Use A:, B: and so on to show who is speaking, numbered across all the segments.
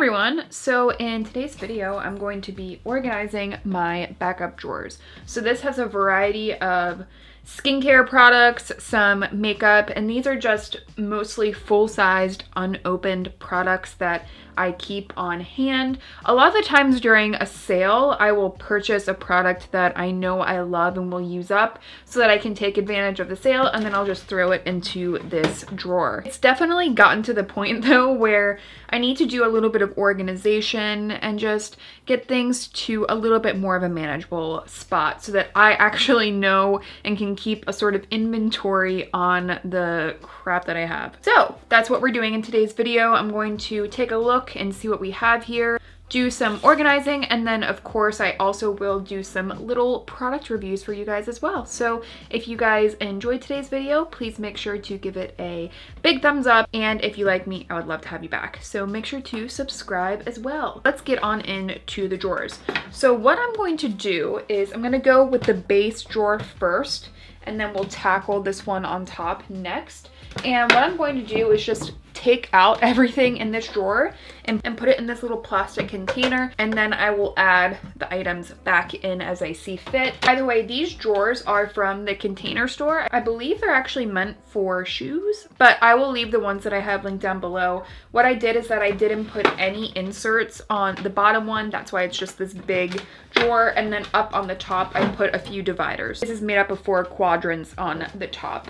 A: everyone! So in today's video, I'm going to be organizing my backup drawers. So this has a variety of skincare products, some makeup, and these are just mostly full-sized, unopened products that I keep on hand. A lot of the times during a sale, I will purchase a product that I know I love and will use up so that I can take advantage of the sale, and then I'll just throw it into this drawer. It's definitely gotten to the point though where I need to do a little bit of organization and just get things to a little bit more of a manageable spot so that I actually know and can keep a sort of inventory on the crap that I have. So that's what we're doing in today's video. I'm going to take a look and see what we have here, do some organizing, and then of course I also will do some little product reviews for you guys as well. So if you guys enjoyed today's video, please make sure to give it a big thumbs up, and if you like me, I would love to have you back. So make sure to subscribe as well. Let's get on into the drawers. So what I'm going to do is I'm going to go with the base drawer first, and then we'll tackle this one on top next. And what I'm going to do is just take out everything in this drawer and put it in this little plastic container, and then I will add the items back in as I see fit. By the way, these drawers are from the Container Store. I believe they're actually meant for shoes, but I will leave the ones that I have linked down below. What I did is that I didn't put any inserts on the bottom one. That's why it's just this big drawer, and then up on the top I put a few dividers. This is made up of 4 quadrants on the top.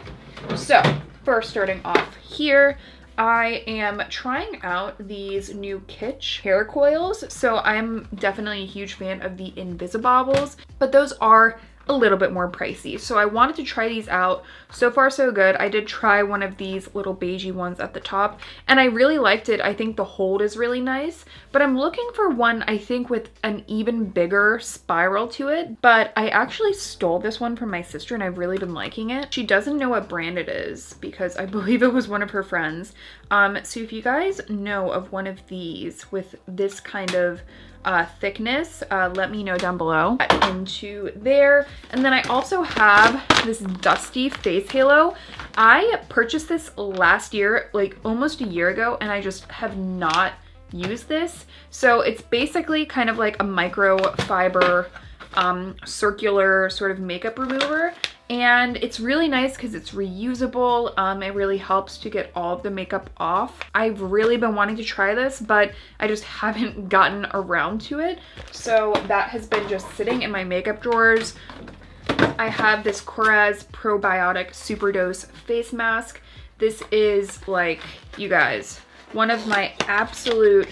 A: So first, starting off here, I am trying out these new Kitsch hair coils. So I'm definitely a huge fan of the Invisibobbles, but those are a little bit more pricey. So I wanted to try these out. So far so good. I did try one of these little beigey ones at the top and I really liked it. I think the hold is really nice, but I'm looking for one I think with an even bigger spiral to it. But I actually stole this one from my sister and I've really been liking it. She doesn't know what brand it is because I believe it was one of her friends. So if you guys know of one of these with this kind of thickness, let me know down below. Into there. And then I also have this dusty face halo. I purchased this last year, like almost a year ago, and I just have not used this. So it's basically kind of like a microfiber circular sort of makeup remover. And it's really nice because it's reusable. It really helps to get all of the makeup off. I've really been wanting to try this, but I just haven't gotten around to it. So that has been just sitting in my makeup drawers. I have this Korres Probiotic Superdose face mask. This is, like, you guys, one of my absolute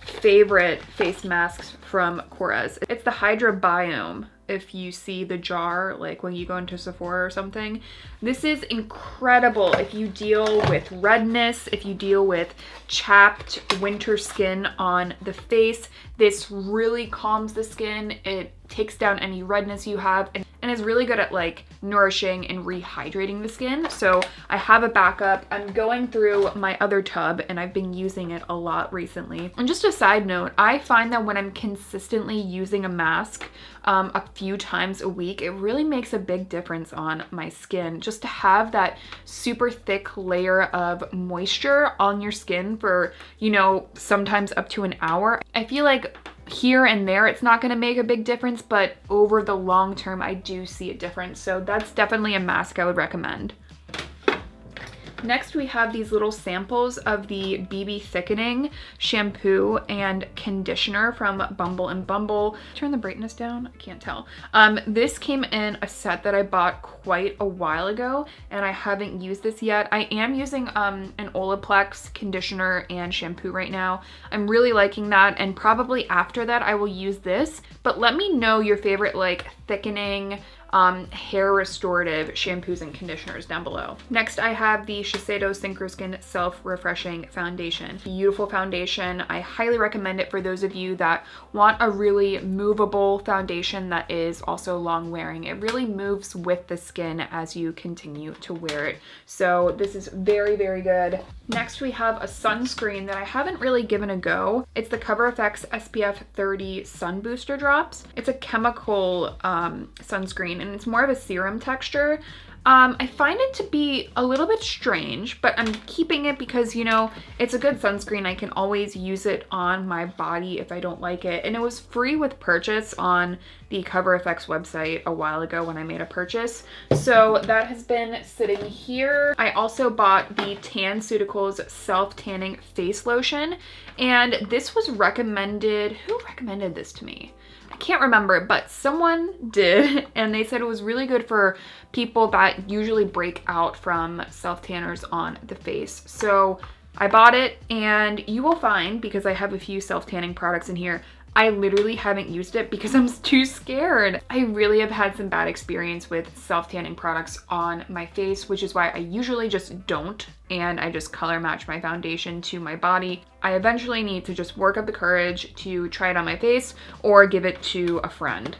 A: favorite face masks from Korres. It's the Hydra Biome. If you see the jar, like when you go into Sephora or something, this is incredible if you deal with redness, if you deal with chapped winter skin on the face. This really calms the skin. It takes down any redness you have and is really good at like nourishing and rehydrating the skin. So I have a backup. I'm going through my other tub and I've been using it a lot recently. And just a side note, I find that when I'm consistently using a mask a few times a week, it really makes a big difference on my skin. Just to have that super thick layer of moisture on your skin for, you know, sometimes up to an hour. I feel like here and there it's not going to make a big difference, but over the long term I do see a difference. So that's definitely a mask I would recommend. Next we have these little samples of the BB Thickening shampoo and conditioner from Bumble and Bumble. Turn the brightness down, I can't tell. This came in a set that I bought quite a while ago and I haven't used this yet. I am using an Olaplex conditioner and shampoo right now. I'm really liking that, and probably after that I will use this. But let me know your favorite like thickening hair restorative shampoos and conditioners down below. Next I have the Shiseido Synchro Skin Self Refreshing Foundation. Beautiful foundation. I highly recommend it for those of you that want a really movable foundation that is also long wearing. It really moves with the skin as you continue to wear it. So this is very, very good. Next we have a sunscreen that I haven't really given a go. It's the Coverfx SPF 30 Sun Booster Drops. It's a chemical sunscreen and it's more of a serum texture. I find it to be a little bit strange, but I'm keeping it because, you know, it's a good sunscreen. I can always use it on my body if I don't like it. And it was free with purchase on the Coverfx website a while ago when I made a purchase. So that has been sitting here. I also bought the Tanceutricals Self-Tanning Face Lotion, and this was recommended. Who recommended this to me? I can't remember, but someone did, and they said it was really good for people that usually break out from self-tanners on the face. So I bought it, and you will find, because I have a few self-tanning products in here, I literally haven't used it because I'm too scared. I really have had some bad experience with self-tanning products on my face, which is why I usually just don't, and I just color match my foundation to my body. I eventually need to just work up the courage to try it on my face or give it to a friend.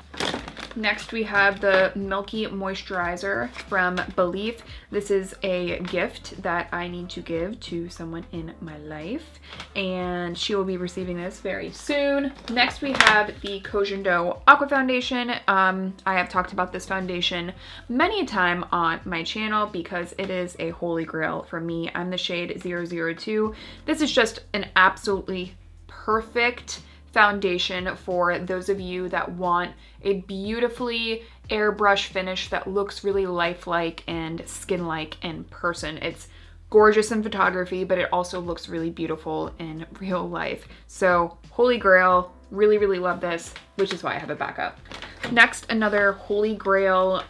A: Next, we have the Milky Moisturizer from Belif. This is a gift that I need to give to someone in my life, and she will be receiving this very soon. Next, we have the Shiseido Aqua Foundation. I have talked about this foundation many a time on my channel because it is a holy grail for me. I'm the shade 002. This is just an absolutely perfect foundation for those of you that want a beautifully airbrush finish that looks really lifelike and skin-like in person. It's gorgeous in photography, but it also looks really beautiful in real life. So holy grail, really, really love this, which is why I have a backup. Next, another holy grail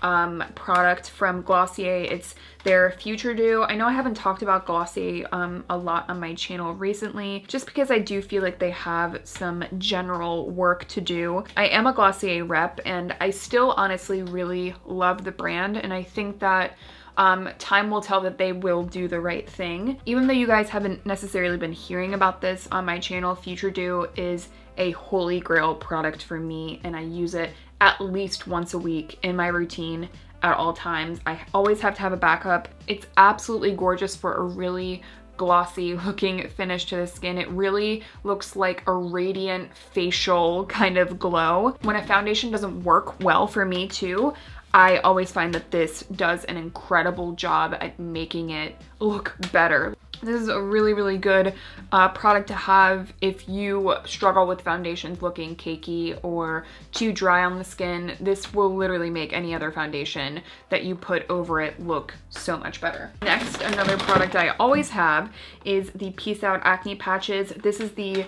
A: product from Glossier. It's their Future Dew. I know I haven't talked about Glossier a lot on my channel recently, just because I do feel like they have some general work to do. I am a Glossier rep, and I still honestly really love the brand, and I think that time will tell that they will do the right thing. Even though you guys haven't necessarily been hearing about this on my channel, Future Dew is a holy grail product for me, and I use it at least once a week in my routine at all times. I always have to have a backup. It's absolutely gorgeous for a really glossy looking finish to the skin. It really looks like a radiant facial kind of glow. When a foundation doesn't work well for me too, I always find that this does an incredible job at making it look better. This is a really, really good product to have if you struggle with foundations looking cakey or too dry on the skin. This will literally make any other foundation that you put over it look so much better. Next, another product I always have is the Peace Out Acne Patches. This is the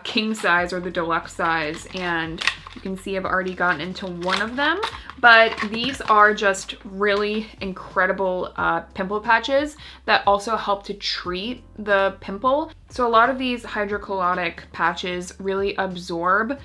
A: king size or the deluxe size, and you can see I've already gotten into one of them, but these are just really incredible pimple patches that also help to treat the pimple. So a lot of these hydrocollotic patches really absorb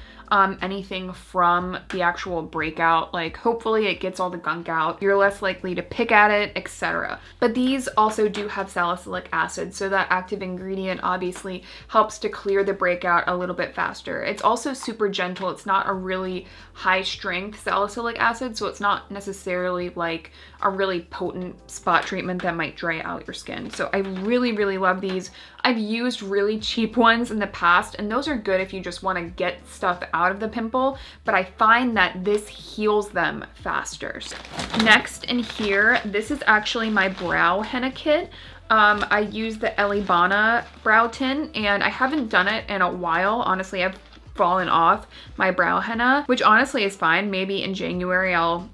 A: anything from the actual breakout. Like, hopefully it gets all the gunk out. You're less likely to pick at it, etc. But these also do have salicylic acid, so that active ingredient obviously helps to clear the breakout a little bit faster. It's also super gentle. It's not a really high strength salicylic acid, so it's not necessarily like a really potent spot treatment that might dry out your skin. So I really, really love these. I've used really cheap ones in the past, and those are good if you just want to get stuff out of the pimple, but I find that this heals them faster. Next in here, this is actually my brow henna kit. I use the Ellebana brow tin, and I haven't done it in a while. Honestly, I've fallen off my brow henna, which honestly is fine. Maybe in January I'll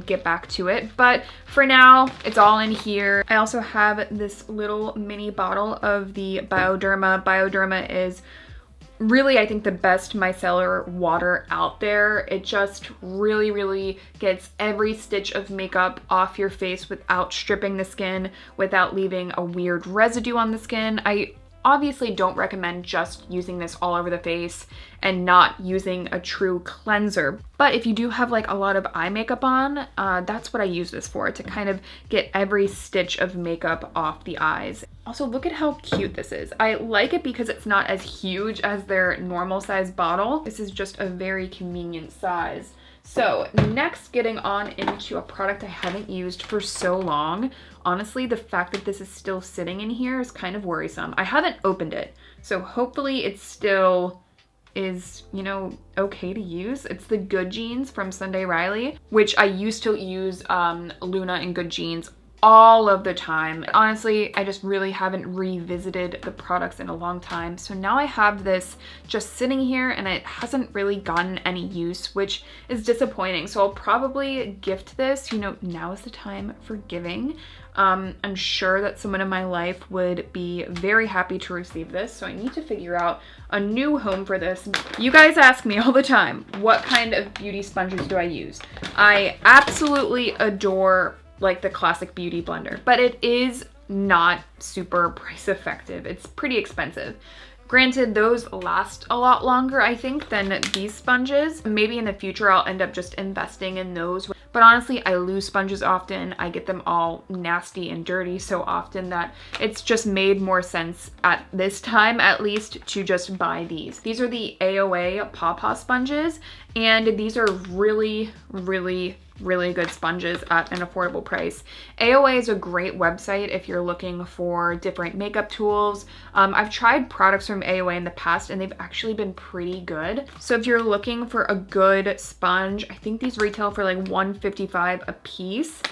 A: get back to it, but for now it's all in here. I also have this little mini bottle of the Bioderma. Bioderma is really, I think, the best micellar water out there. It just really, really gets every stitch of makeup off your face without stripping the skin, without leaving a weird residue on the skin. I obviously don't recommend just using this all over the face and not using a true cleanser. But if you do have like a lot of eye makeup on, that's what I use this for, to kind of get every stitch of makeup off the eyes. Also, look at how cute this is. I like it because it's not as huge as their normal size bottle. This is just a very convenient size. So next, getting on into a product I haven't used for so long. Honestly, the fact that this is still sitting in here is kind of worrisome. I haven't opened it, so hopefully it's still is, you know, okay to use. It's the Good Genes from Sunday Riley, which I used to use Luna and Good Genes all of the time. Honestly, I just really haven't revisited the products in a long time. So now I have this just sitting here and it hasn't really gotten any use, which is disappointing. So I'll probably gift this, you know, now is the time for giving. I'm sure that someone in my life would be very happy to receive this. So I need to figure out a new home for this. You guys ask me all the time, what kind of beauty sponges do I use? I absolutely adore like the classic beauty blender, but it is not super price effective. It's pretty expensive. Granted, those last a lot longer, I think, than these sponges. Maybe in the future I'll end up just investing in those. But honestly, I lose sponges often. I get them all nasty and dirty so often that it's just made more sense at this time, at least, to just buy these. These are the AOA Paw Paw Sponges, and these are really, really good sponges at an affordable price. AOA is a great website if you're looking for different makeup tools. I've tried products from AOA in the past and they've actually been pretty good. So if you're looking for a good sponge, I think these retail for like $1.55 a piece,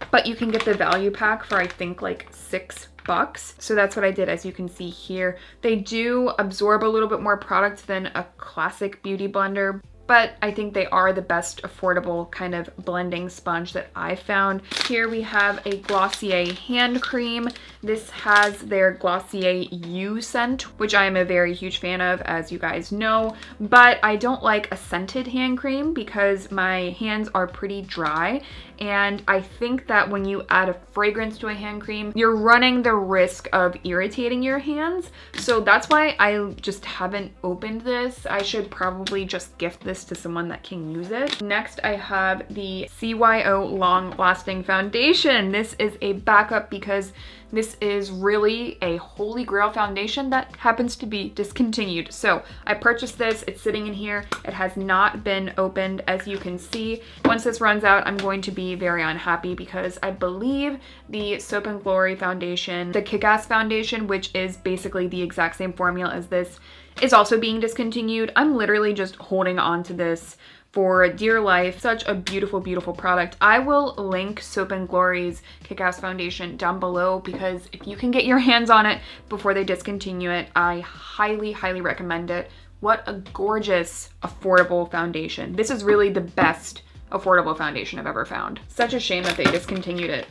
A: but you can get the value pack for I think like $6. So that's what I did. As you can see here, they do absorb a little bit more product than a classic beauty blender, but I think they are the best affordable kind of blending sponge that I found. Here we have a Glossier hand cream. This has their Glossier U scent, which I am a very huge fan of, as you guys know, but I don't like a scented hand cream because my hands are pretty dry. And I think that when you add a fragrance to a hand cream, you're running the risk of irritating your hands. So that's why I just haven't opened this. I should probably just gift this to someone that can use it. Next, I have the CYO Long Lasting Foundation. This is a backup because this is really a holy grail foundation that happens to be discontinued. So I purchased this, it's sitting in here. It has not been opened, as you can see. Once this runs out, I'm going to be very unhappy because I believe the Soap & Glory foundation, the Kick-Ass foundation, which is basically the exact same formula as this, is also being discontinued. I'm literally just holding on to this for dear life. Such a beautiful, beautiful product. I will link Soap & Glory's Kick-Ass foundation down below because if you can get your hands on it before they discontinue it, I highly, highly recommend it. What a gorgeous, affordable foundation. This is really the best affordable foundation I've ever found. Such a shame that they discontinued it.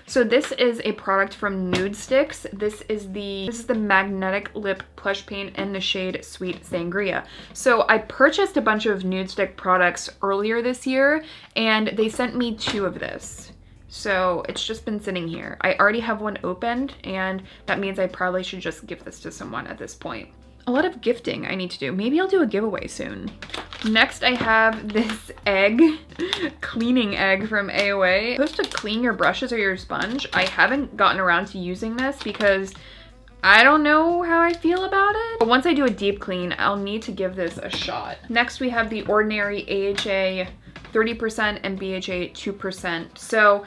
A: So this is a product from Nudestix. This is the magnetic lip plush paint in the shade Sweet Sangria. So I purchased a bunch of Nudestix products earlier this year and they sent me 2 of this. So it's just been sitting here. I already have one opened and that means I probably should just give this to someone at this point. A lot of gifting I need to do. Maybe I'll do a giveaway soon. Next, I have this egg, cleaning egg from AOA. It's supposed to clean your brushes or your sponge. I haven't gotten around to using this because I don't know how I feel about it. But once I do a deep clean, I'll need to give this a shot. Next, we have the Ordinary AHA 30% and BHA 2%. So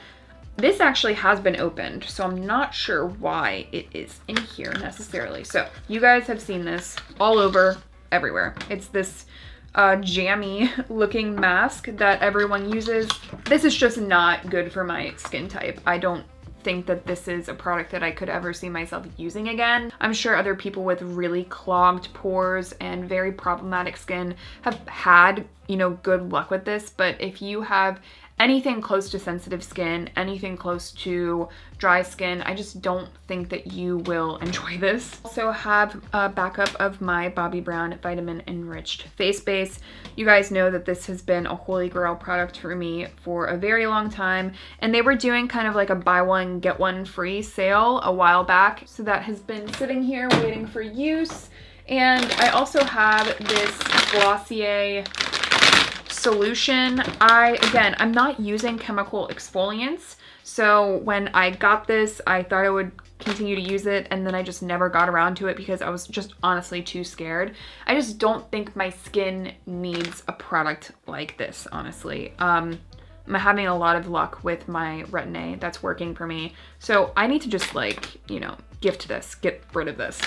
A: this actually has been opened, so I'm not sure why it is in here necessarily. So you guys have seen this all over, everywhere. It's this jammy looking mask that everyone uses. This is just not good for my skin type. I don't think that this is a product that I could ever see myself using again. I'm sure other people with really clogged pores and very problematic skin have had, you know, good luck with this, but if you have anything close to sensitive skin, anything close to dry skin, I just don't think that you will enjoy this. Also have a backup of my Bobbi Brown Vitamin Enriched face base. You guys know that this has been a holy grail product for me for a very long time, and they were doing kind of like a buy one get one free sale a while back, so that has been sitting here waiting for use. And I also have this Glossier solution. I'm not using chemical exfoliants, so when I got this, I thought I would continue to use it, and then I just never got around to it because I was just honestly too scared. I just don't think my skin needs a product like this, honestly. I'm having a lot of luck with my Retin-A that's working for me, so I need to just, like, you know, gift this, get rid of this.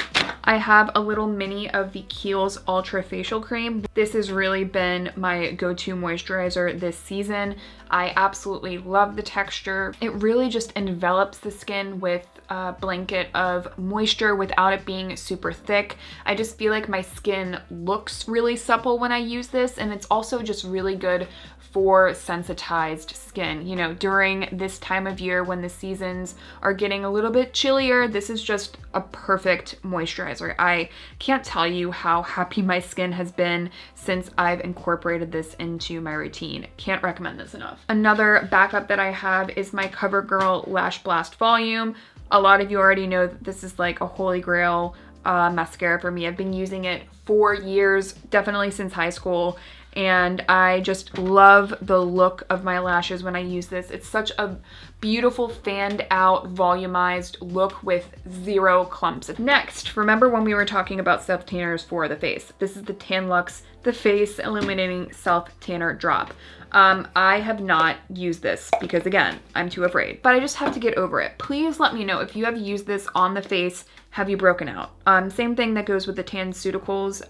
A: I have a little mini of the Kiehls Ultra Facial Cream. This has really been my go-to moisturizer this season. I absolutely love the texture. It really just envelops the skin with a blanket of moisture without it being super thick. I just feel like my skin looks really supple when I use this, and it's also just really good for sensitized skin. You know, during this time of year when the seasons are getting a little bit chillier, this is just a perfect moisturizer. I can't tell you how happy my skin has been since I've incorporated this into my routine. Can't recommend this enough. Another backup that I have is my Covergirl Lashblast Volume. A lot of you already know that this is like a holy grail mascara for me. I've been using it for years, definitely since high school, and I just love the look of my lashes when I use this. It's such a beautiful fanned out volumized look with zero clumps. Next, remember when we were talking about self tanners for the face? This is the Tan-Luxe The Face Illuminating Self Tanner Drop. I have not used this because, again, I'm too afraid, but I just have to get over it. Please let me know if you have used this on the face. Have you broken out? Same thing that goes with the Tanceutricals.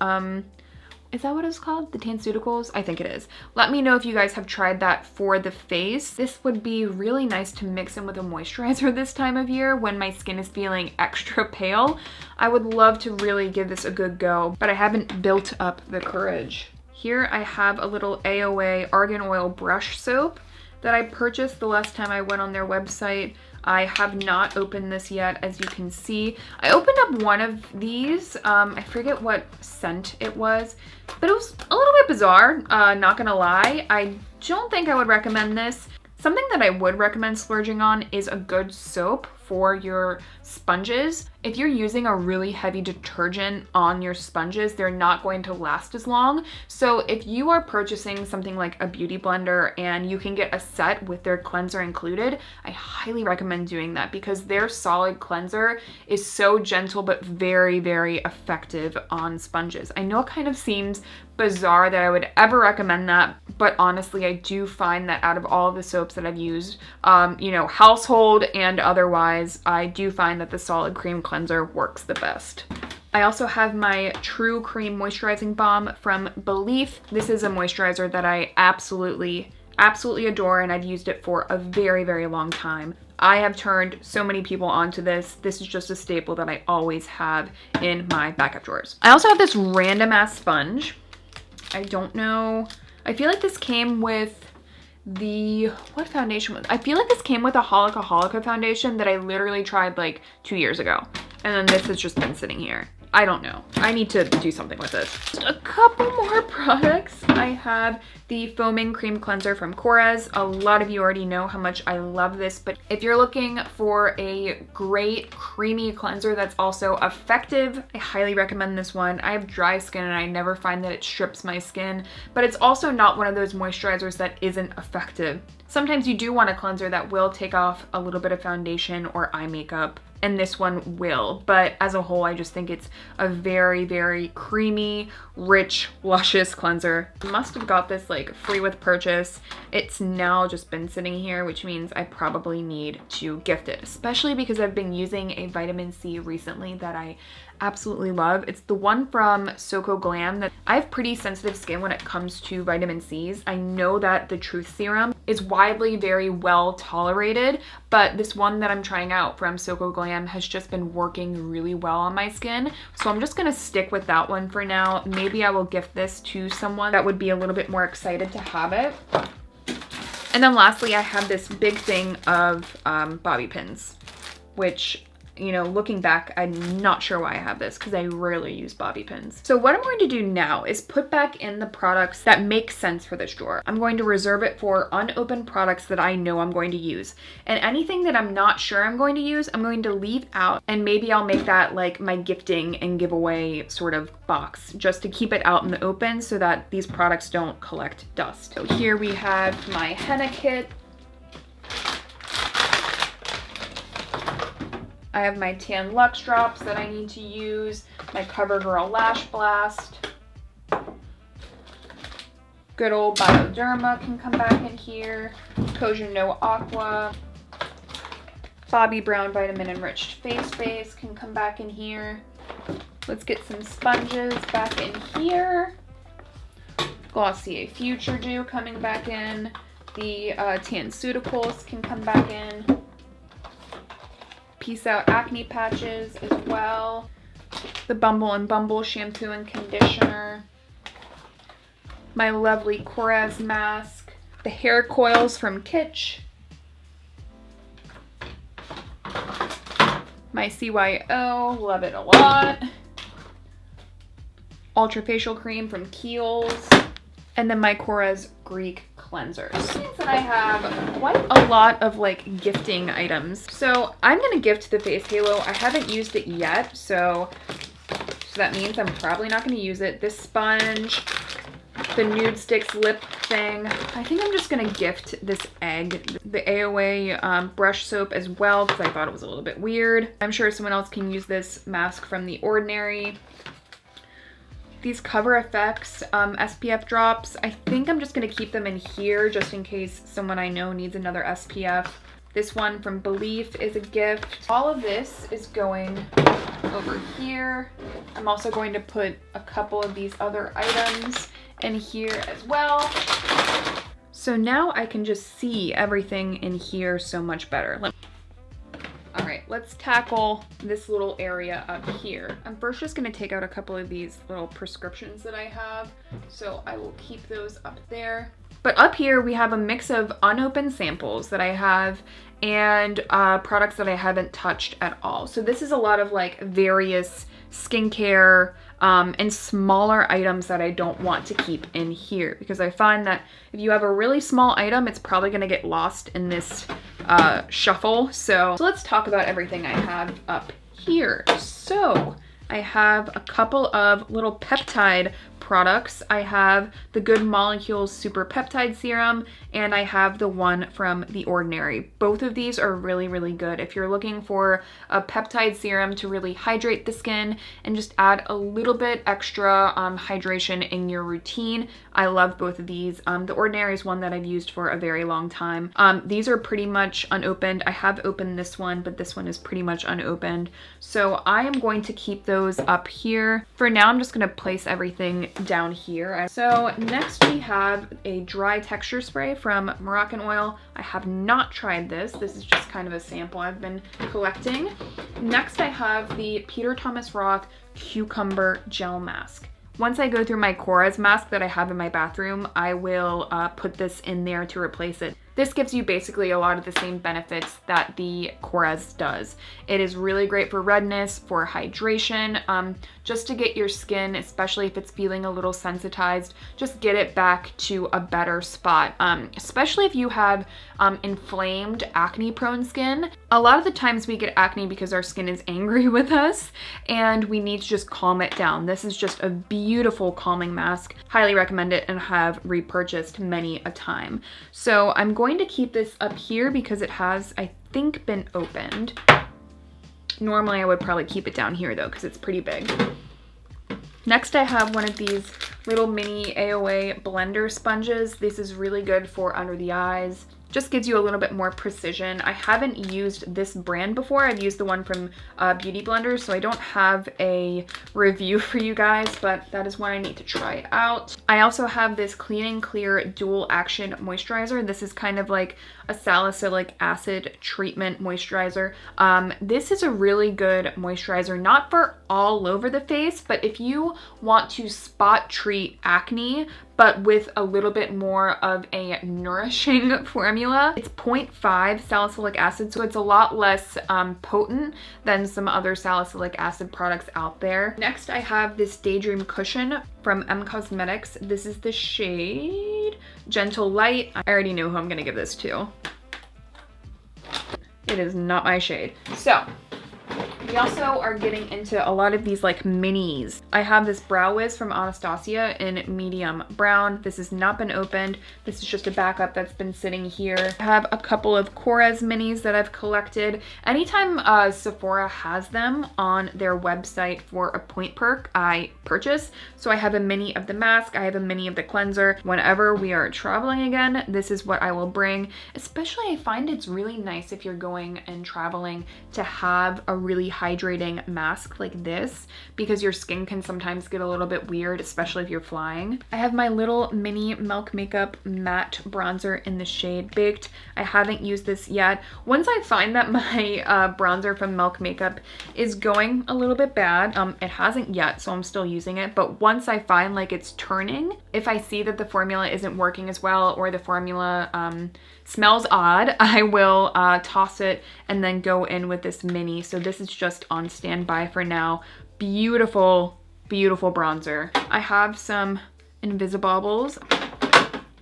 A: Is that what it's called? The Tanceutricals? I think it is. Let me know if you guys have tried that for the face. This would be really nice to mix in with a moisturizer this time of year when my skin is feeling extra pale. I would love to really give this a good go, but I haven't built up the courage. Here I have a little AOA Argan Oil Brush Soap that I purchased the last time I went on their website. I have not opened this yet, as you can see. I opened up one of these. I forget what scent it was, but it was a little bit bizarre, not gonna lie. I don't think I would recommend this. Something that I would recommend splurging on is a good soap for your sponges. If you're using a really heavy detergent on your sponges, they're not going to last as long. So if you are purchasing something like a beauty blender and you can get a set with their cleanser included, I highly recommend doing that because their solid cleanser is so gentle but very, very effective on sponges. I know it kind of seems bizarre that I would ever recommend that, but honestly, I do find that out of all of the soaps that I've used, you know, household and otherwise, I do find that the solid cream cleanser works the best. I also have my True Cream Moisturizing Balm from Belif. This is a moisturizer that I absolutely adore, and I've used it for a very, very long time. I have turned so many people onto this. This is just a staple that I always have in my backup drawers. I also have this random ass sponge. I don't know. I feel like this came with the, what foundation was, I feel like this came with a Holika foundation that I literally tried like 2 years ago. And then this has just been sitting here. I don't know. I need to do something with this. Just a couple more products. I have the Foaming Cream Cleanser from Korres. A lot of you already know how much I love this, but if you're looking for a great creamy cleanser that's also effective, I highly recommend this one. I have dry skin and I never find that it strips my skin, but it's also not one of those moisturizers that isn't effective. Sometimes you do want a cleanser that will take off a little bit of foundation or eye makeup, and this one will, but as a whole, I just think it's a very, very creamy, rich, luscious cleanser. I must have got this like free with purchase. It's now just been sitting here, which means I probably need to gift it, especially because I've been using a vitamin C recently that I absolutely love. It's the one from Soko Glam. That I have pretty sensitive skin when it comes to vitamin C's. I know that the Truth Serum is widely very well tolerated, but this one that I'm trying out from Soko Glam has just been working really well on my skin. So I'm just gonna stick with that one for now. Maybe I will gift this to someone that would be a little bit more excited to have it. And then lastly, I have this big thing of bobby pins, which, you know, looking back, I'm not sure why I have this because I rarely use bobby pins. So what I'm going to do now is put back in the products that make sense for this drawer. I'm going to reserve it for unopened products that I know I'm going to use. And anything that I'm not sure I'm going to use, I'm going to leave out, and maybe I'll make that like my gifting and giveaway sort of box just to keep it out in the open so that these products don't collect dust. So here we have my henna kit. I have my Tan-Luxe drops that I need to use, my Covergirl Lashblast. Good old Bioderma can come back in here. Kosher No Aqua. Bobbi Brown Vitamin Enriched Face Base can come back in here. Let's get some sponges back in here. Glossier Future Dew coming back in. The Tanceutricals can come back in. Peace Out Acne Patches as well. The Bumble and Bumble Shampoo and Conditioner. My lovely Korres mask. The hair coils from Kitsch. My CYO, love it a lot. Ultra Facial Cream from Kiehls. And then my Korres Greek cleansers. This means that I have quite a lot of like gifting items. So I'm gonna gift the face halo. I haven't used it yet, so that means I'm probably not gonna use it. This sponge, the Nudestix lip thing. I think I'm just gonna gift this egg. The AOA brush soap as well, because I thought it was a little bit weird. I'm sure someone else can use this mask from The Ordinary. These Coverfx SPF drops. I think I'm just gonna keep them in here just in case someone I know needs another SPF. This one from Belif is a gift. All of this is going over here. I'm also going to put a couple of these other items in here as well. So now I can just see everything in here so much better. All right, let's tackle this little area up here. I'm first just gonna take out a couple of these little prescriptions that I have. So I will keep those up there. But up here we have a mix of unopened samples that I have and products that I haven't touched at all. So this is a lot of like various skincare and smaller items that I don't want to keep in here, because I find that if you have a really small item, it's probably gonna get lost in this shuffle. So let's talk about everything I have up here. So I have a couple of little peptide products. I have the Good Molecules Super Peptide Serum, and I have the one from The Ordinary. Both of these are really, really good. If you're looking for a peptide serum to really hydrate the skin and just add a little bit extra hydration in your routine, I love both of these. The Ordinary is one that I've used for a very long time. These are pretty much unopened. I have opened this one, but this one is pretty much unopened. So I am going to keep those up here. For now, I'm just gonna place everything down here. So next we have a dry texture spray from Moroccan Oil. I have not tried this. This is just kind of a sample I've been collecting. Next I have the Peter Thomas Roth Cucumber Gel Mask. Once I go through my Korres mask that I have in my bathroom, I will put this in there to replace it. This gives you basically a lot of the same benefits that the Korres does. It is really great for redness, for hydration, just to get your skin, especially if it's feeling a little sensitized, just get it back to a better spot. Especially if you have inflamed, acne-prone skin. A lot of the times we get acne because our skin is angry with us and we need to just calm it down. This is just a beautiful calming mask. Highly recommend it and have repurchased many a time. So I'm going to keep this up here because it has, I think, been opened. Normally I would probably keep it down here though because it's pretty big. Next I have one of these little mini AOA blender sponges. This is really good for under the eyes. Just gives you a little bit more precision. I haven't used this brand before. I've used the one from Beauty Blender, so I don't have a review for you guys, but that is one I need to try out. I also have this Clean and Clear Dual Action Moisturizer. This is kind of like a salicylic acid treatment moisturizer. This is a really good moisturizer, not for all over the face, but if you want to spot treat acne, but with a little bit more of a nourishing formula. It's 0.5 salicylic acid, so it's a lot less potent than some other salicylic acid products out there. Next, I have this Daydream Cushion from M Cosmetics. This is the shade Gentle Light. I already know who I'm gonna give this to. It is not my shade. So, We also are getting into a lot of these like minis. I have this Brow Wiz from Anastasia in medium brown. This has not been opened. This is just a backup that's been sitting here. I have a couple of Korres minis that I've collected. Anytime Sephora has them on their website for a point perk, I purchase. So I have a mini of the mask. I have a mini of the cleanser. Whenever we are traveling again, this is what I will bring. Especially I find it's really nice if you're going and traveling to have a really hydrating mask like this, because your skin can sometimes get a little bit weird, especially if you're flying. I have my little mini Milk Makeup matte bronzer in the shade Baked. I haven't used this yet. Once I find that my bronzer from Milk Makeup is going a little bit bad, it hasn't yet, so I'm still using it, but once I find like it's turning, if I see that the formula isn't working as well or the formula smells odd, I will toss it and then go in with this mini. So this is just on standby for now. Beautiful, beautiful bronzer. I have some Invisibobbles.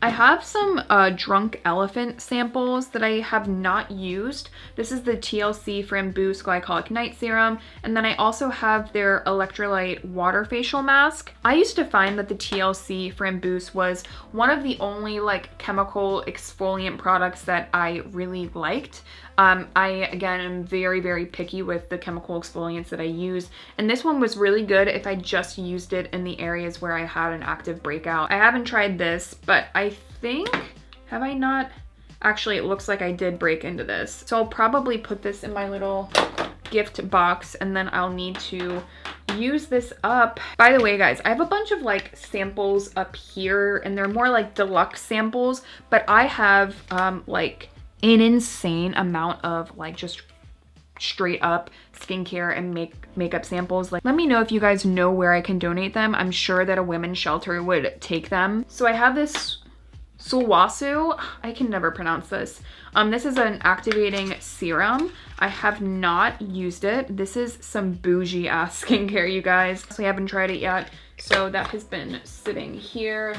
A: I have some Drunk Elephant samples that I have not used. This is the TLC Framboos Glycolic Night Serum, and then I also have their Electrolyte Water Facial Mask. I used to find that the TLC Framboos was one of the only like chemical exfoliant products that I really liked. I, again, am very, very picky with the chemical exfoliants that I use, and this one was really good if I just used it in the areas where I had an active breakout. I haven't tried this, but I think, have I not? Actually, it looks like I did break into this. So I'll probably put this in my little gift box, and then I'll need to use this up. By the way, guys, I have a bunch of like samples up here, and they're more like deluxe samples, but I have like an insane amount of like just straight up skincare and makeup samples. Like, let me know if you guys know where I can donate them. I'm sure that a women's shelter would take them. So I have this Sulwasu, I can never pronounce this. This is an activating serum. I have not used it. This is some bougie ass skincare, you guys. So I haven't tried it yet. So that has been sitting here.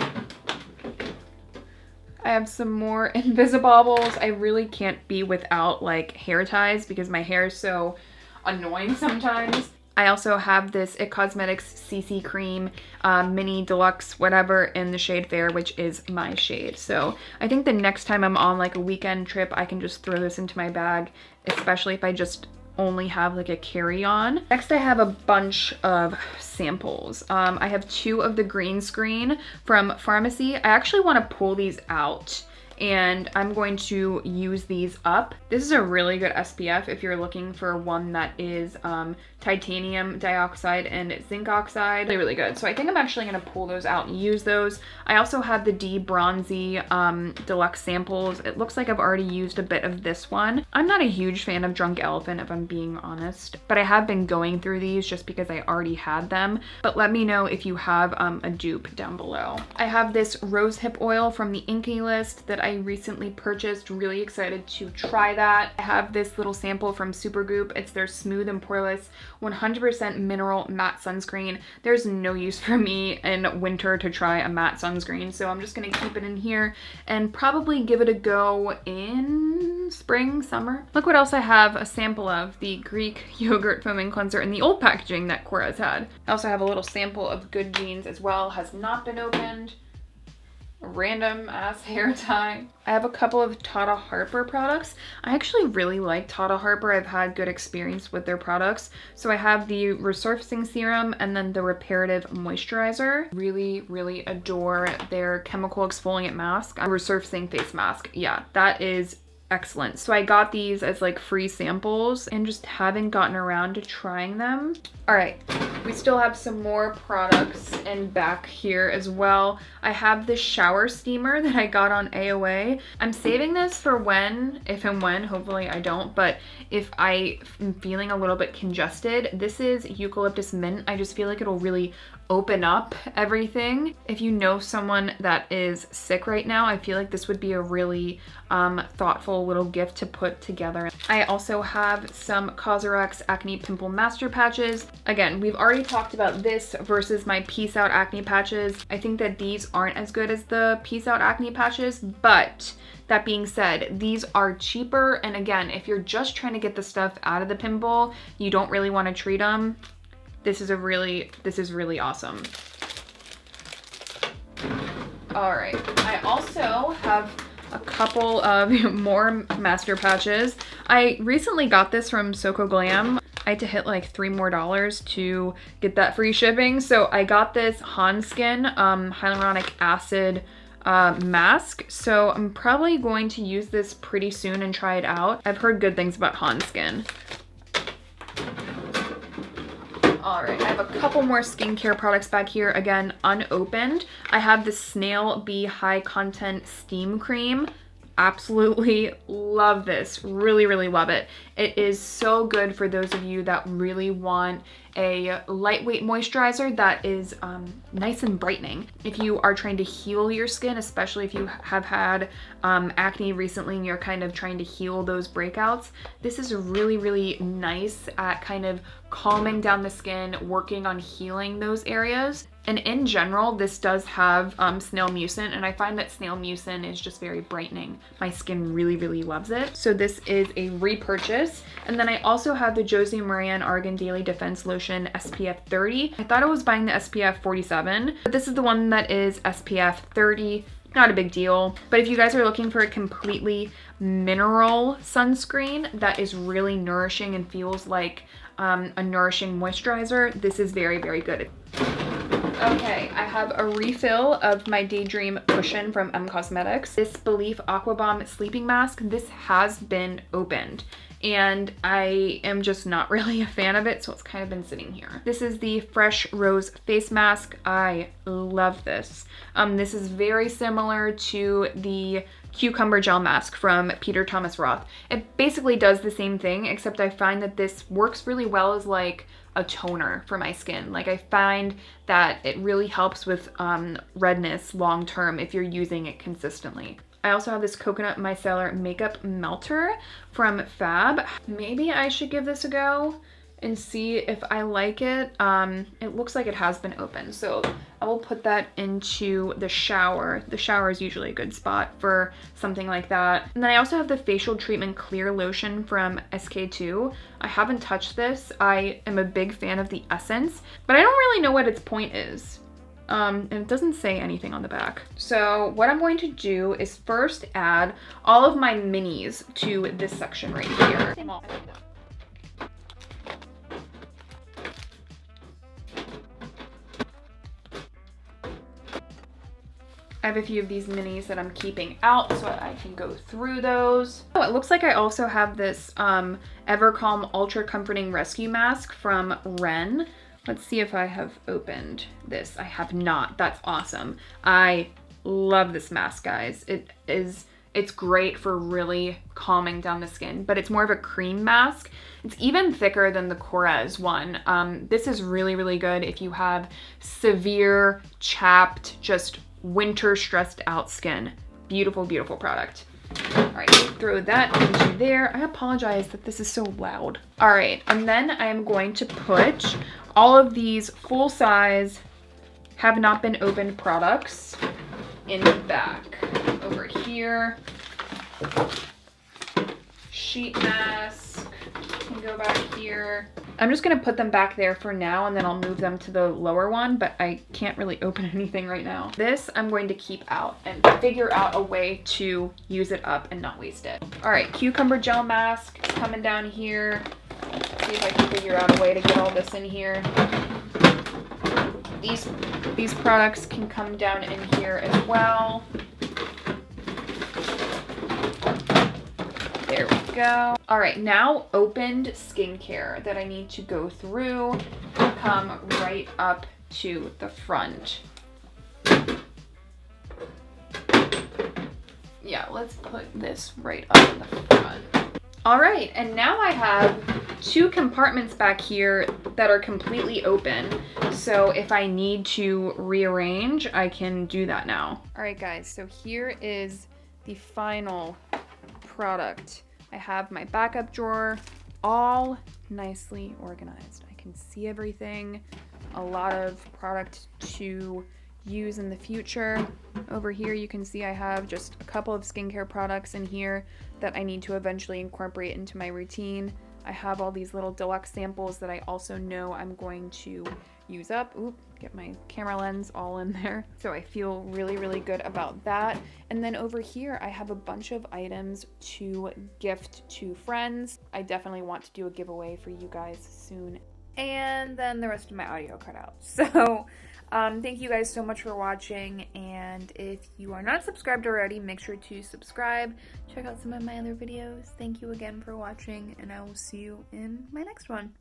A: I have some more Invisibobbles. I really can't be without like hair ties because my hair is so annoying sometimes. I also have this It Cosmetics CC Cream Mini Deluxe whatever in the shade Fair, which is my shade. So I think the next time I'm on like a weekend trip, I can just throw this into my bag, especially if I just only have like a carry-on. Next, I have a bunch of samples. I have 2 of the green screen from Pharmacy. I actually want to pull these out and I'm going to use these up. This is a really good SPF if you're looking for one that is titanium dioxide and zinc oxide. They're really good. So I think I'm actually going to pull those out and use those. I also have the D Bronzy deluxe samples. It looks like I've already used a bit of this one. I'm not a huge fan of Drunk Elephant if I'm being honest, but I have been going through these just because I already had them. But let me know if you have a dupe down below. I have this rose hip oil from the Inky List that I recently purchased. Really excited to try that. I have this little sample from Supergoop. It's their Smooth and Poreless 100% mineral matte sunscreen. There's no use for me in winter to try a matte sunscreen, so I'm just gonna keep it in here and probably give it a go in spring, summer. Look what else I have a sample of, the Greek yogurt foaming cleanser in the old packaging that Korres had. I also have a little sample of Good Genes as well, has not been opened. A random ass hair tie. I have a couple of Tata Harper products. I actually really like Tata Harper. I've had good experience with their products. So I have the Resurfacing Serum and then the Reparative Moisturizer. Really, really adore their chemical exfoliant mask. Resurfacing face mask. Yeah, that is excellent. So I got these as like free samples and just haven't gotten around to trying them. All right, we still have some more products in back here as well. I have this shower steamer that I got on AOA. I'm saving this for when, if and when, hopefully I don't, but if I am feeling a little bit congested, this is Eucalyptus Mint. I just feel like it'll really open up everything. If you know someone that is sick right now, I feel like this would be a really thoughtful little gift to put together. I also have some Cosrx Acne Pimple Master Patches. Again, we've already already talked about this versus my Peace Out acne patches. I think that these aren't as good as the Peace Out acne patches, but that being said, these are cheaper. And again, if you're just trying to get the stuff out of the pimple, you don't really want to treat them. This is really awesome. All right, I also have a couple of more master patches. I recently got this from Soko Glam. I had to hit like $3 more to get that free shipping. So I got this Hanskin hyaluronic acid mask. So I'm probably going to use this pretty soon and try it out. I've heard good things about Hanskin. All right, I have a couple more skincare products back here, again, unopened. I have the Snail Bee High Content Steam Cream. Absolutely love this. Really, really love it. It is so good for those of you that really want a lightweight moisturizer that is nice and brightening. If you are trying to heal your skin, especially if you have had acne recently and you're kind of trying to heal those breakouts, this is really, really nice at kind of calming down the skin, working on healing those areas. And in general, this does have snail mucin, and I find that snail mucin is just very brightening. My skin really, really loves it. So this is a repurchase. And then I also have the Josie Maran Argan Daily Defense Lotion SPF 30. I thought I was buying the SPF 47, but this is the one that is SPF 30. Not a big deal. But if you guys are looking for a completely mineral sunscreen that is really nourishing and feels like a nourishing moisturizer, this is very, very good. Okay, I have a refill of my Daydream Cushion from M Cosmetics. This Belif Aqua Bomb Sleeping Mask, this has been opened, and I am just not really a fan of it, so it's kind of been sitting here. This is the Fresh Rose Face Mask. I love this. This is very similar to the Cucumber Gel Mask from Peter Thomas Roth. It basically does the same thing, except I find that this works really well as like a toner for my skin. Like, I find that it really helps with redness long term if you're using it consistently. I also have this Coconut Micellar Makeup Melter from Fab. Maybe I should give this a go and see if I like it. It looks like it has been opened, so I will put that into the shower. The shower is usually a good spot for something like that. And then I also have the Facial Treatment Clear Lotion from SK-II. I haven't touched this. I am a big fan of the essence, but I don't really know what its point is. And it doesn't say anything on the back. So what I'm going to do is first add all of my minis to this section right here. I have a few of these minis that I'm keeping out so I can go through those. Oh, it looks like I also have this Evercalm Ultra Comforting Rescue Mask from Ren. Let's see if I have opened this. I have not. That's awesome. I love this mask, guys. It's great for really calming down the skin, but it's more of a cream mask. It's even thicker than the Korres one. This is really, really good if you have severe, chapped, just winter stressed out skin. Beautiful, beautiful product. All right, throw that into there. I apologize that this is so loud. All right, and then I am going to put all of these full size, have not been opened products in the back. Over here, sheet mask can go back here. I'm just gonna put them back there for now, and then I'll move them to the lower one, but I can't really open anything right now. This I'm going to keep out and figure out a way to use it up and not waste it. All right, Cucumber Gel Mask is coming down here. Let's see if I can figure out a way to get all this in here. These products can come down in here as well. There we go. All right, now opened skincare that I need to go through and come right up to the front. Yeah, let's put this right up in the front. All right, and now I have two compartments back here that are completely open. So if I need to rearrange, I can do that now. All right, guys, so here is the final product. I have my backup drawer all nicely organized. I can see everything. A lot of product to use in the future. Over here you can see I have just a couple of skincare products in here that I need to eventually incorporate into my routine. I have all these little deluxe samples that I also know I'm going to use up. Oop, get my camera lens all in there. So I feel really, really good about that. And then over here, I have a bunch of items to gift to friends. I definitely want to do a giveaway for you guys soon. And then the rest of my audio cut out. So thank you guys so much for watching, and if you are not subscribed already, make sure to subscribe. Check out some of my other videos. Thank you again for watching, and I will see you in my next one.